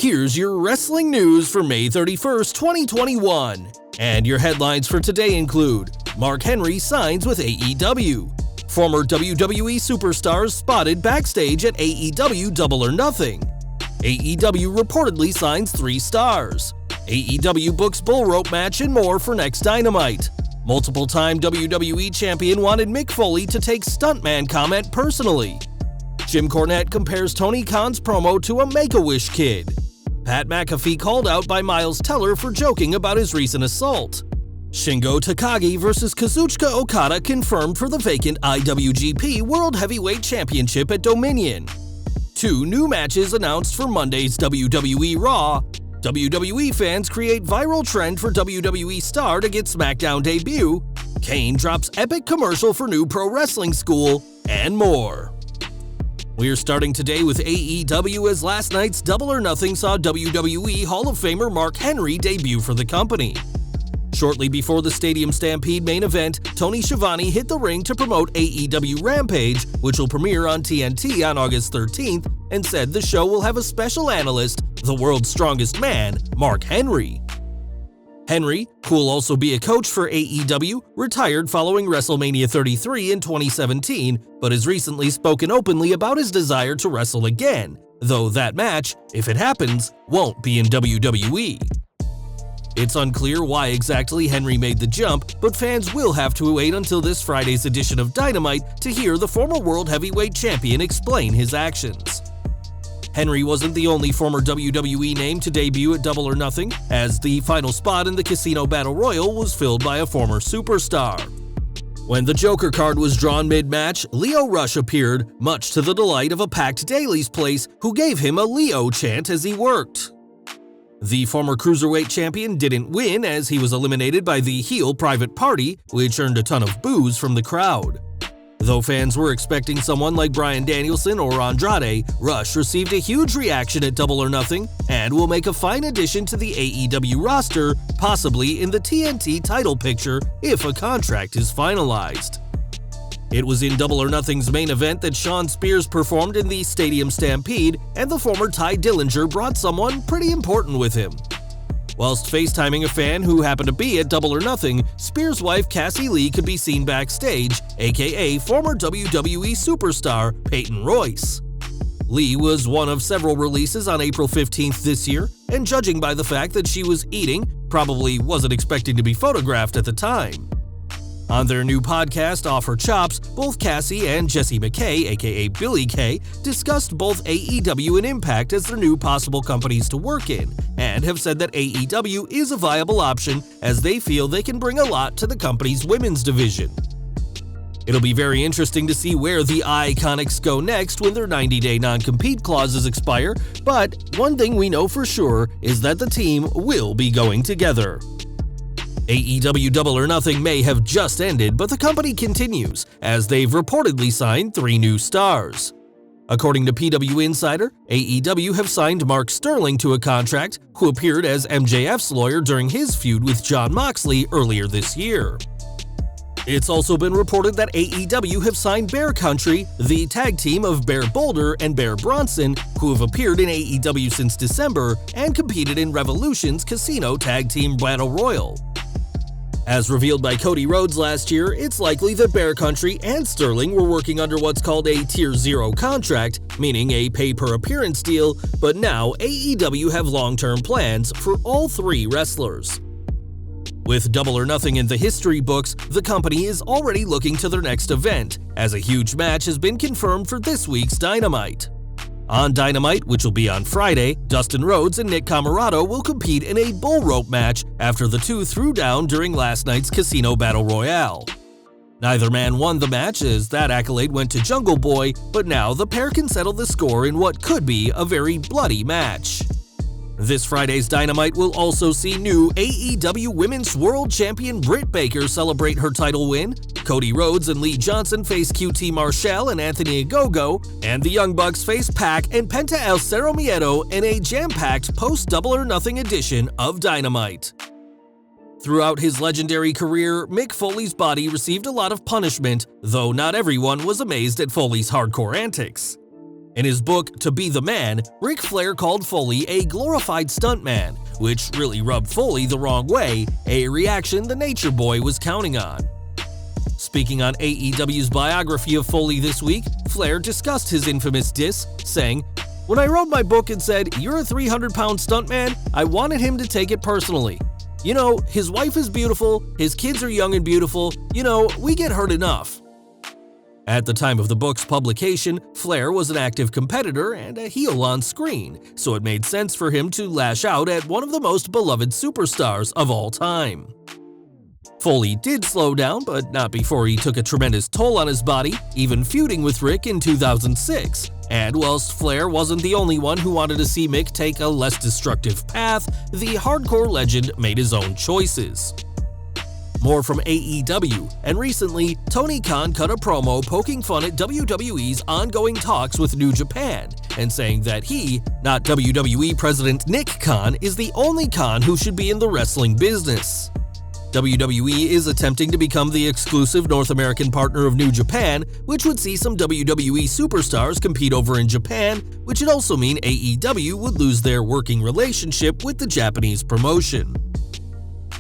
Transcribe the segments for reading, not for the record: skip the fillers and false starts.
Here's your wrestling news for May 31st, 2021. And your headlines for today include: Mark Henry signs with AEW. Former WWE superstars spotted backstage at AEW Double or Nothing. AEW reportedly signs 3 stars. AEW books bull rope match and more for next Dynamite. Multiple-time WWE champion wanted Mick Foley to take stuntman comment personally. Jim Cornette compares Tony Khan's promo to a Make-A-Wish kid. Pat McAfee called out by Miles Teller for joking about his recent assault. Shingo Takagi vs. Kazuchika Okada confirmed for the vacant IWGP World Heavyweight Championship at Dominion. 2 new matches announced for Monday's WWE Raw. WWE fans create viral trend for WWE star to get SmackDown debut. Kane drops epic commercial for new pro wrestling school, and more. We're starting today with AEW, as last night's Double or Nothing saw WWE Hall of Famer Mark Henry debut for the company. Shortly before the Stadium Stampede main event, Tony Schiavone hit the ring to promote AEW Rampage, which will premiere on TNT on August 13th, and said the show will have a special analyst, the world's strongest man, Mark Henry. Henry, who will also be a coach for AEW, retired following WrestleMania 33 in 2017, but has recently spoken openly about his desire to wrestle again, though that match, if it happens, won't be in WWE. It's unclear why exactly Henry made the jump, but fans will have to wait until this Friday's edition of Dynamite to hear the former World Heavyweight Champion explain his actions. Henry wasn't the only former WWE name to debut at Double or Nothing, as the final spot in the Casino Battle Royal was filled by a former superstar. When the Joker card was drawn mid-match, Lio Rush appeared, much to the delight of a packed Daily's Place, who gave him a Leo chant as he worked. The former Cruiserweight champion didn't win, as he was eliminated by the heel Private Party, which earned a ton of boos from the crowd. Though fans were expecting someone like Bryan Danielson or Andrade, Rush received a huge reaction at Double or Nothing and will make a fine addition to the AEW roster, possibly in the TNT title picture if a contract is finalized. It was in Double or Nothing's main event that Shawn Spears performed in the Stadium Stampede, and the former Tye Dillinger brought someone pretty important with him. Whilst FaceTiming a fan who happened to be at Double or Nothing, Spears' wife Cassie Lee could be seen backstage, aka former WWE superstar Peyton Royce. Lee was one of several releases on April 15th this year, and judging by the fact that she was eating, probably wasn't expecting to be photographed at the time. On their new podcast, Off Her Chops, both Cassie and Jessie McKay, aka Billie Kay, discussed both AEW and Impact as their new possible companies to work in, and have said that AEW is a viable option as they feel they can bring a lot to the company's women's division. It'll be very interesting to see where the Iconics go next when their 90-day non-compete clauses expire, but one thing we know for sure is that the team will be going together. AEW Double or Nothing may have just ended, but the company continues, as they've reportedly signed 3 new stars. According to PW Insider, AEW have signed Mark Sterling to a contract, who appeared as MJF's lawyer during his feud with Jon Moxley earlier this year. It's also been reported that AEW have signed Bear Country, the tag team of Bear Boulder and Bear Bronson, who have appeared in AEW since December and competed in Revolution's Casino Tag Team Battle Royal. As revealed by Cody Rhodes last year, it's likely that Bear Country and Sterling were working under what's called a Tier 0 contract, meaning a pay-per-appearance deal, but now AEW have long-term plans for all 3 wrestlers. With Double or Nothing in the history books, the company is already looking to their next event, as a huge match has been confirmed for this week's Dynamite. On Dynamite, which will be on Friday, Dustin Rhodes and Nick Comoroto will compete in a bull rope match after the 2 threw down during last night's Casino Battle Royale. Neither man won the match, as that accolade went to Jungle Boy, but now the pair can settle the score in what could be a very bloody match. This Friday's Dynamite will also see new AEW Women's World Champion Britt Baker celebrate her title win, Cody Rhodes and Lee Johnson face QT Marshall and Anthony Ogogo, and the Young Bucks face Pac and Penta El Cero Miedo in a jam-packed post-Double or Nothing edition of Dynamite. Throughout his legendary career, Mick Foley's body received a lot of punishment, though not everyone was amazed at Foley's hardcore antics. In his book, To Be the Man, Ric Flair called Foley a glorified stuntman, which really rubbed Foley the wrong way, a reaction the Nature Boy was counting on. Speaking on AEW's biography of Foley this week, Flair discussed his infamous diss, saying, "When I wrote my book and said, 'You're a 300-pound stuntman,' I wanted him to take it personally. You know, his wife is beautiful, his kids are young and beautiful, you know, we get hurt enough." At the time of the book's publication, Flair was an active competitor and a heel on screen, so it made sense for him to lash out at one of the most beloved superstars of all time. Foley did slow down, but not before he took a tremendous toll on his body, even feuding with Rick in 2006. And whilst Flair wasn't the only one who wanted to see Mick take a less destructive path, the hardcore legend made his own choices. More from AEW, and recently, Tony Khan cut a promo poking fun at WWE's ongoing talks with New Japan, and saying that he, not WWE President Nick Khan, is the only Khan who should be in the wrestling business. WWE is attempting to become the exclusive North American partner of New Japan, which would see some WWE superstars compete over in Japan, which would also mean AEW would lose their working relationship with the Japanese promotion.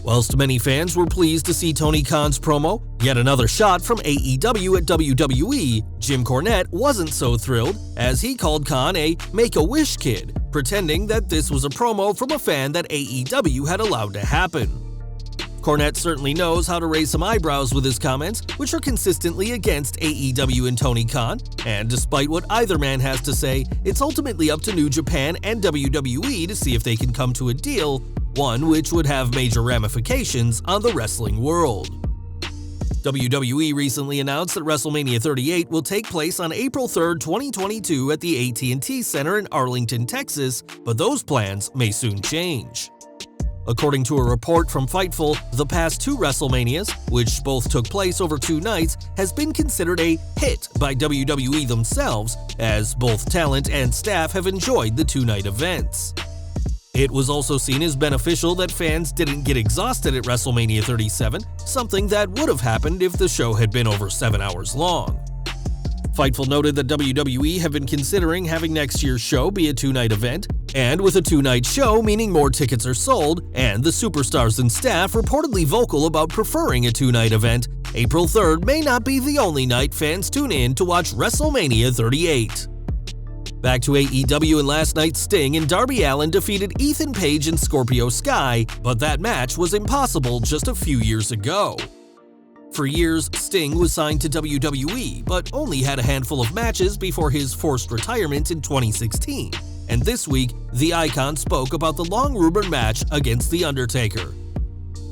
Whilst many fans were pleased to see Tony Khan's promo, yet another shot from AEW at WWE, Jim Cornette wasn't so thrilled, as he called Khan a Make-A-Wish kid, pretending that this was a promo from a fan that AEW had allowed to happen. Cornette certainly knows how to raise some eyebrows with his comments, which are consistently against AEW and Tony Khan, and despite what either man has to say, it's ultimately up to New Japan and WWE to see if they can come to a deal, one which would have major ramifications on the wrestling world. WWE recently announced that WrestleMania 38 will take place on April 3, 2022 at the AT&T Center in Arlington, Texas, but those plans may soon change. According to a report from Fightful, the past two WrestleManias, which both took place over 2 nights, has been considered a hit by WWE themselves, as both talent and staff have enjoyed the 2-night events. It was also seen as beneficial that fans didn't get exhausted at WrestleMania 37, something that would have happened if the show had been over 7 hours long. Fightful noted that WWE have been considering having next year's show be a 2-night event, and with a 2-night show meaning more tickets are sold, and the superstars and staff reportedly vocal about preferring a 2-night event, April 3rd may not be the only night fans tune in to watch WrestleMania 38. Back to AEW, and last night Sting and Darby Allin defeated Ethan Page and Scorpio Sky, but that match was impossible just a few years ago. For years, Sting was signed to WWE, but only had a handful of matches before his forced retirement in 2016. And this week, the Icon spoke about the long-rumored match against The Undertaker.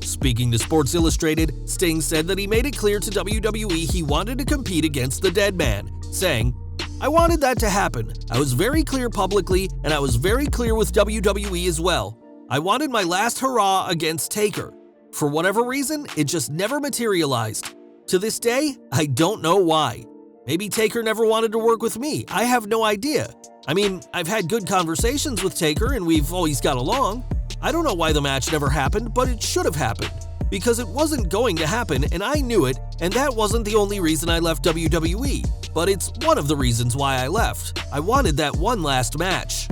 Speaking to Sports Illustrated, Sting said that he made it clear to WWE he wanted to compete against the Dead Man, saying, "I wanted that to happen. I was very clear publicly, and I was very clear with WWE as well. I wanted my last hurrah against Taker. For whatever reason, it just never materialized. To this day, I don't know why. Maybe Taker never wanted to work with me. I have no idea. I mean, I've had good conversations with Taker and we've always got along. I don't know why the match never happened, but it should have happened. Because it wasn't going to happen and I knew it, and that wasn't the only reason I left WWE. But it's one of the reasons why I left. I wanted that one last match."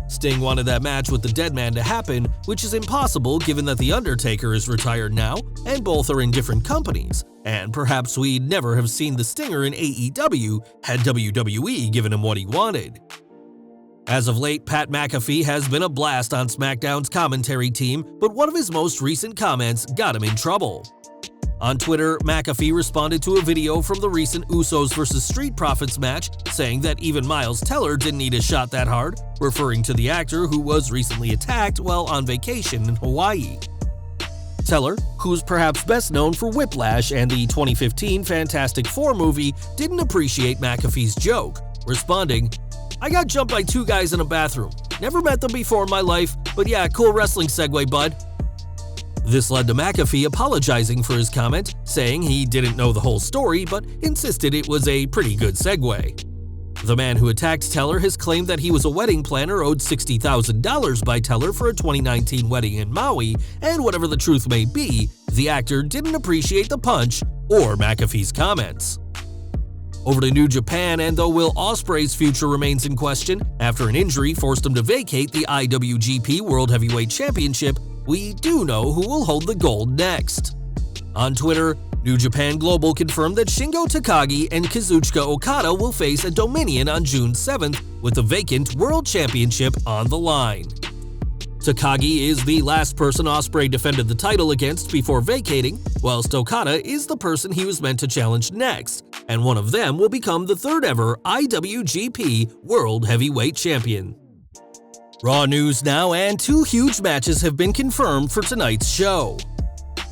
Sting wanted that match with the Dead Man to happen, which is impossible given that The Undertaker is retired now, and both are in different companies, and perhaps we'd never have seen the Stinger in AEW had WWE given him what he wanted. As of late, Pat McAfee has been a blast on SmackDown's commentary team, but one of his most recent comments got him in trouble. On Twitter, McAfee responded to a video from the recent Usos vs. Street Profits match, saying that even Miles Teller didn't need a shot that hard, referring to the actor who was recently attacked while on vacation in Hawaii. Teller, who's perhaps best known for Whiplash and the 2015 Fantastic Four movie, didn't appreciate McAfee's joke, responding, "I got jumped by 2 guys in a bathroom. Never met them before in my life, but yeah, cool wrestling segue, bud." This led to McAfee apologizing for his comment, saying he didn't know the whole story but insisted it was a pretty good segue. The man who attacked Teller has claimed that he was a wedding planner owed $60,000 by Teller for a 2019 wedding in Maui, and whatever the truth may be, the actor didn't appreciate the punch or McAfee's comments. Over to New Japan, and though Will Ospreay's future remains in question after an injury forced him to vacate the IWGP World Heavyweight Championship, we do know who will hold the gold next. On Twitter, New Japan Global confirmed that Shingo Takagi and Kazuchika Okada will face at Dominion on June 7th with the vacant World Championship on the line. Takagi is the last person Ospreay defended the title against before vacating, whilst Okada is the person he was meant to challenge next, and one of them will become the third ever IWGP World Heavyweight Champion. Raw news now, and two huge matches have been confirmed for tonight's show.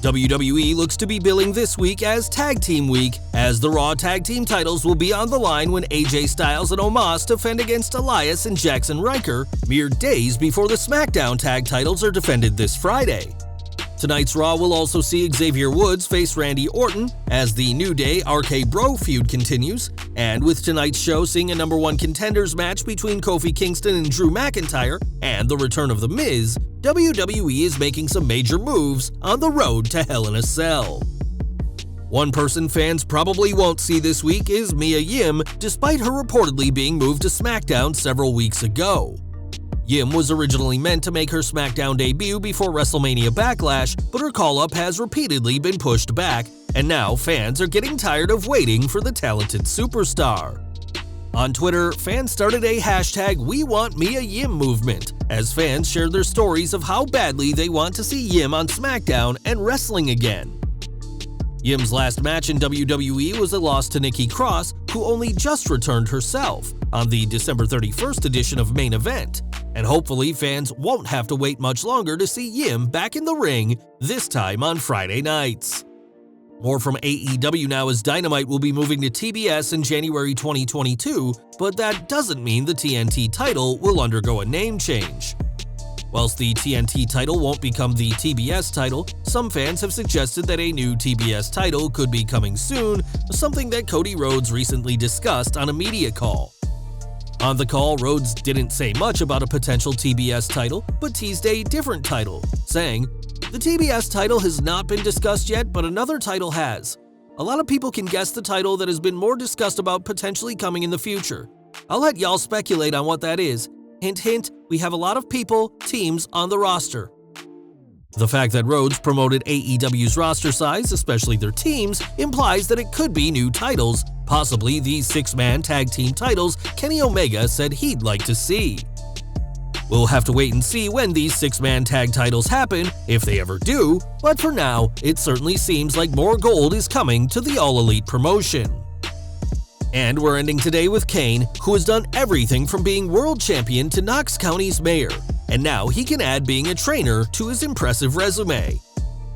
WWE looks to be billing this week as Tag Team Week, as the Raw Tag Team titles will be on the line when AJ Styles and Omos defend against Elias and Jackson Ryker mere days before the SmackDown Tag titles are defended this Friday. Tonight's Raw will also see Xavier Woods face Randy Orton as the New Day RK Bro feud continues, and with tonight's show seeing a number 1 contenders match between Kofi Kingston and Drew McIntyre and the return of The Miz, WWE is making some major moves on the road to Hell in a Cell. One person fans probably won't see this week is Mia Yim, despite her reportedly being moved to SmackDown several weeks ago. Yim was originally meant to make her SmackDown debut before WrestleMania Backlash, but her call-up has repeatedly been pushed back, and now fans are getting tired of waiting for the talented superstar. On Twitter, fans started a hashtag #WeWantMiaYim movement, as fans shared their stories of how badly they want to see Yim on SmackDown and wrestling again. Yim's last match in WWE was a loss to Nikki Cross, who only just returned herself, on the December 31st edition of Main Event, and hopefully fans won't have to wait much longer to see Yim back in the ring, this time on Friday nights. More from AEW now, as Dynamite will be moving to TBS in January 2022, but that doesn't mean the TNT title will undergo a name change. Whilst the TNT title won't become the TBS title, some fans have suggested that a new TBS title could be coming soon, something that Cody Rhodes recently discussed on a media call. On the call, Rhodes didn't say much about a potential TBS title, but teased a different title, saying, "The TBS title has not been discussed yet, but another title has. A lot of people can guess the title that has been more discussed about potentially coming in the future. I'll let y'all speculate on what that is. Hint hint, we have a lot of people, teams on the roster." The fact that Rhodes promoted AEW's roster size, especially their teams, implies that it could be new titles, possibly the 6-man tag team titles Kenny Omega said he'd like to see. We'll have to wait and see when these 6-man tag titles happen, if they ever do, but for now, it certainly seems like more gold is coming to the All Elite promotion. And we're ending today with Kane, who has done everything from being world champion to Knox County's mayor, and now he can add being a trainer to his impressive resume.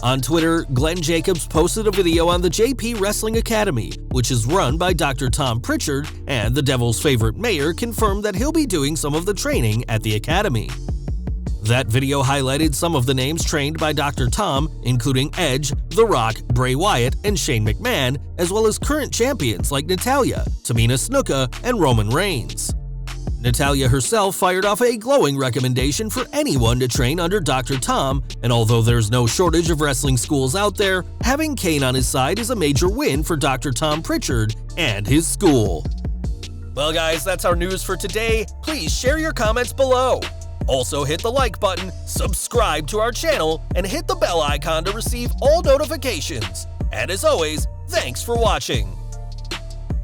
On Twitter, Glenn Jacobs posted a video on the JP Wrestling Academy, which is run by Dr. Tom Pritchard, and the Devil's favorite mayor confirmed that he'll be doing some of the training at the academy. That video highlighted some of the names trained by Dr. Tom, including Edge, The Rock, Bray Wyatt, and Shane McMahon, as well as current champions like Natalya, Tamina Snuka, and Roman Reigns. Natalya herself fired off a glowing recommendation for anyone to train under Dr. Tom, and although there's no shortage of wrestling schools out there, having Kane on his side is a major win for Dr. Tom Pritchard and his school. Well guys, that's our news for today. Please share your comments below. Also hit the like button, subscribe to our channel, and hit the bell icon to receive all notifications. And as always, thanks for watching.